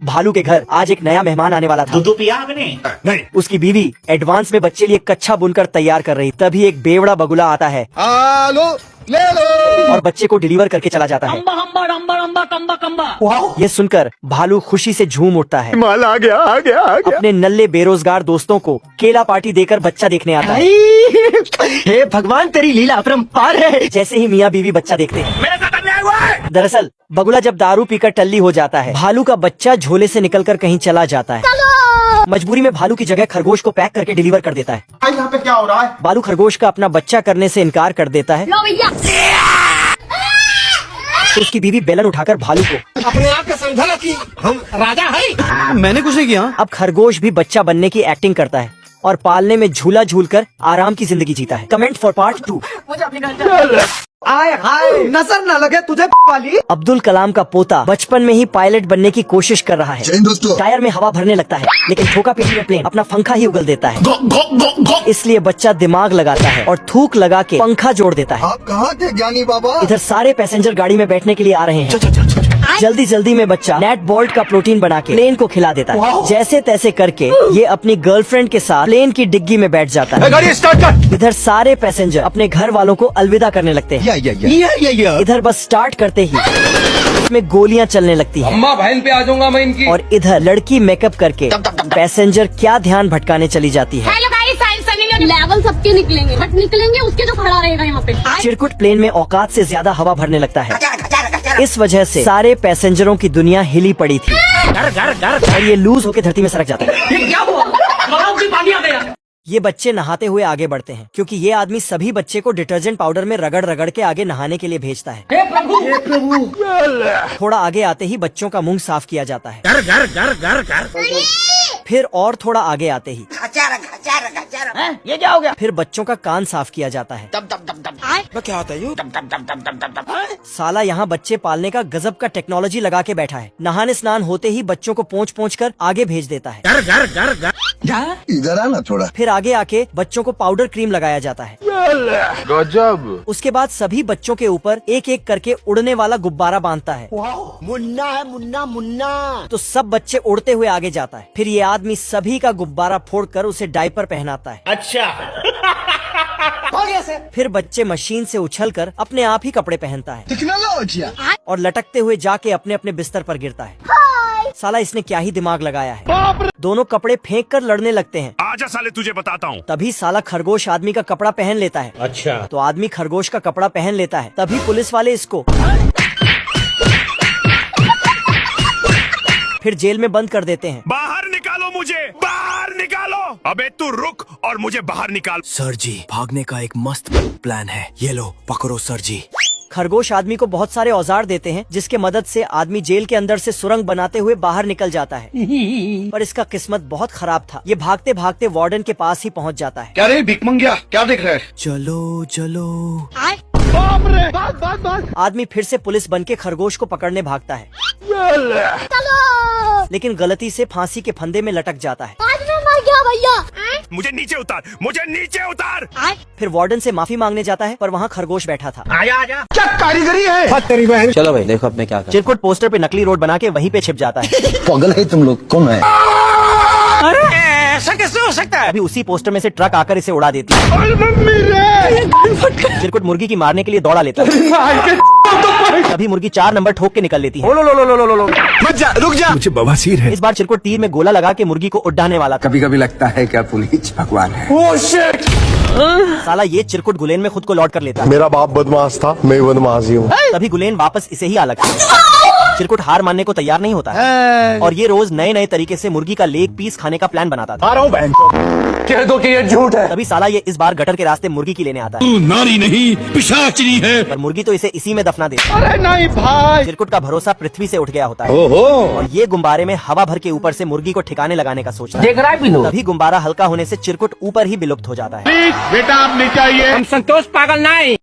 भालू के घर आज एक नया मेहमान आने वाला था। दूध पिया आपने? नहीं। उसकी बीवी एडवांस में बच्चे लिए कच्छा बुनकर तैयार कर रही, तभी एक बेवड़ा बगुला आता है ले लो और बच्चे को डिलीवर करके चला जाता है। ये सुनकर भालू खुशी से झूम उठता है। माल आ गया अपने नल्ले बेरोजगार दोस्तों को केला पार्टी देकर बच्चा देखने आता है। हे भगवान, तेरी लीला अपरंपार है। जैसे ही मियाँ बीवी बच्चा देखते हैं। मेरे साथ अन्याय हुआ है। दरअसल बगुला जब दारू पीकर टल्ली हो जाता है, भालू का बच्चा झोले से निकलकर कहीं चला जाता है। मजबूरी में भालू की जगह खरगोश को पैक करके डिलीवर कर देता है। यहाँ पे क्या हो रहा है? भालू खरगोश का अपना बच्चा करने से इनकार कर देता है। तो उसकी बीवी बेलन उठाकर भालू को अपने आप का समझा कि हम राजा है। मैंने कुछ नहीं किया। अब खरगोश भी बच्चा बनने की एक्टिंग करता है और पालने में झूला झूलकर आराम की जिंदगी जीता है। Comment for part 2। आय हाय, नजर न लगे तुझे वाली। अब्दुल कलाम का पोता बचपन में ही पायलट बनने की कोशिश कर रहा है। टायर में हवा भरने लगता है, लेकिन ठोका पीटी में प्लेन अपना पंखा ही उगल देता है। इसलिए बच्चा दिमाग लगाता है और थूक लगा के पंखा जोड़ देता है। आप कहाँ थे ज्ञानी बाबा? इधर सारे पैसेंजर गाड़ी में बैठने के लिए आ रहे हैं। जल्दी जल्दी में बच्चा नेट बोल्ट का प्रोटीन बना के प्लेन को खिला देता है। जैसे तैसे करके ये अपनी गर्लफ्रेंड के साथ प्लेन की डिग्गी में बैठ जाता है। गाड़ी स्टार्ट कर। इधर सारे पैसेंजर अपने घर वालों को अलविदा करने लगते हैं। इधर बस स्टार्ट करते ही इसमें गोलियां चलने लगती हैं। अम्मा बहन पे आ जाऊंगा मैं इनकी। और इधर लड़की मेकअप करके पैसेंजर क्या ध्यान भटकाने चली जाती है। हेलो गाइस, लेवल सबके निकलेंगे, बट निकलेंगे उसके जो खड़ा रहेगा यहाँ पे। चिरकुट प्लेन में औकात से ज्यादा हवा भरने लगता है। इस वजह से सारे पैसेंजरों की दुनिया हिली पड़ी थी और ये लूज होकर धरती में सरक जाता है। ये क्या हुआ? पानी आ गया। ये बच्चे नहाते हुए आगे बढ़ते हैं, क्योंकि ये आदमी सभी बच्चे को डिटर्जेंट पाउडर में रगड़ रगड़ के आगे नहाने के लिए भेजता है। हे प्रभु। थोड़ा आगे आते ही बच्चों का मुंह साफ किया जाता है। घर। फिर और थोड़ा आगे आते ही ये क्या हो गया? फिर बच्चों का कान साफ किया जाता है। क्या होता है? साला यहाँ बच्चे पालने का गजब का टेक्नोलॉजी लगा के बैठा है। नहाने स्नान होते ही बच्चों को पोंछ कर आगे भेज देता है। इधर आना थोड़ा। फिर आगे आके बच्चों को पाउडर क्रीम लगाया जाता है। गजब। उसके बाद सभी बच्चों के ऊपर एक एक करके उड़ने वाला गुब्बारा बांधता है। मुन्ना है, मुन्ना। तो सब बच्चे उड़ते हुए आगे जाता है। फिर ये आदमी सभी का गुब्बारा फोड़कर उसे डायपर पहनाता है। अच्छा। फिर बच्चे मशीन से उछलकर अपने आप ही कपड़े पहनता है टेक्नोलॉजी। और लटकते हुए जाके अपने अपने बिस्तर पर गिरता है। साला इसने क्या ही दिमाग लगाया है। दोनों कपड़े फेंक कर लड़ने लगते हैं। आजा साले, तुझे बताता हूँ। तभी साला खरगोश आदमी का कपड़ा पहन लेता है। अच्छा। तो आदमी खरगोश का कपड़ा पहन लेता है। तभी पुलिस वाले इसको फिर जेल में बंद कर देते हैं। बाहर निकालो मुझे, बाहर निकालो। अबे तू रुक और मुझे बाहर निकाल। सर जी, भागने का एक मस्त प्लान है, ये लो पकड़ो सर जी। खरगोश आदमी को बहुत सारे औजार देते हैं, जिसके मदद से आदमी जेल के अंदर से सुरंग बनाते हुए बाहर निकल जाता है। पर इसका किस्मत बहुत खराब था। ये भागते भागते वार्डन के पास ही पहुंच जाता है। क्या रे भिख मंगिया, क्या देख रहे हैं? चलो चलो। आदमी फिर से पुलिस बन के खरगोश को पकड़ने भागता है, लेकिन गलती से फांसी के फंदे में लटक जाता है। आज मैं मर गया भैया। मुझे नीचे उतार, मुझे नीचे उतार। फिर वार्डन से माफी मांगने जाता है, पर वहाँ खरगोश बैठा था। आजा। क्या कारीगरी है? चलो भाई, देखो अब मैं क्या कर। चिरकुट पोस्टर पे नकली रोड बना के वहीं पे छिप जाता है। पागल है तुम लोग, कौन है? ऐसा कैसे हो सकता है? अभी उसी पोस्टर में से ट्रक आकर इसे उड़ा देती है। चिरकुट मुर्गी की मारने के लिए दौड़ा लेता है। तभी मुर्गी 4 नंबर ठोक के निकल लेती है। मत जा, रुक जा। मुझे बवासीर है। इस बार चिरकुट तीर में गोला लगा के मुर्गी को उड़ाने वाला था। कभी कभी लगता है क्या पुलिस भगवान है। साला ये चिरकुट गुलेन में खुद को लौट कर लेता है। मेरा बाप बदमाश था, मैं बदमाश ही हूँ। तभी गुलेन वापस इसे ही आ लगता है। चिरकुट हार मानने को तैयार नहीं होता है और ये रोज नए नए तरीके से मुर्गी का लेग पीस खाने का प्लान बनाता था। आ रहा हूँ बहन। कह दो कि ये झूठ है। तभी साला ये इस बार गटर के रास्ते मुर्गी की लेने आता है। तू नारी नहीं, पिशाचनी है। पर मुर्गी तो इसे इसी में दफना देती है। अरे नहीं भाई। चिरकुट का भरोसा पृथ्वी से उठ गया होता है और ये गुब्बारे में हवा भर के ऊपर से मुर्गी को ठिकाने लगाने का सोचता है। देख रहा है पिनो। तभी गुब्बारा हल्का होने से चिरकुट ऊपर ही विलुप्त हो जाता है। बेटा आप नीचे आइए। हम संतोष पागल नहीं।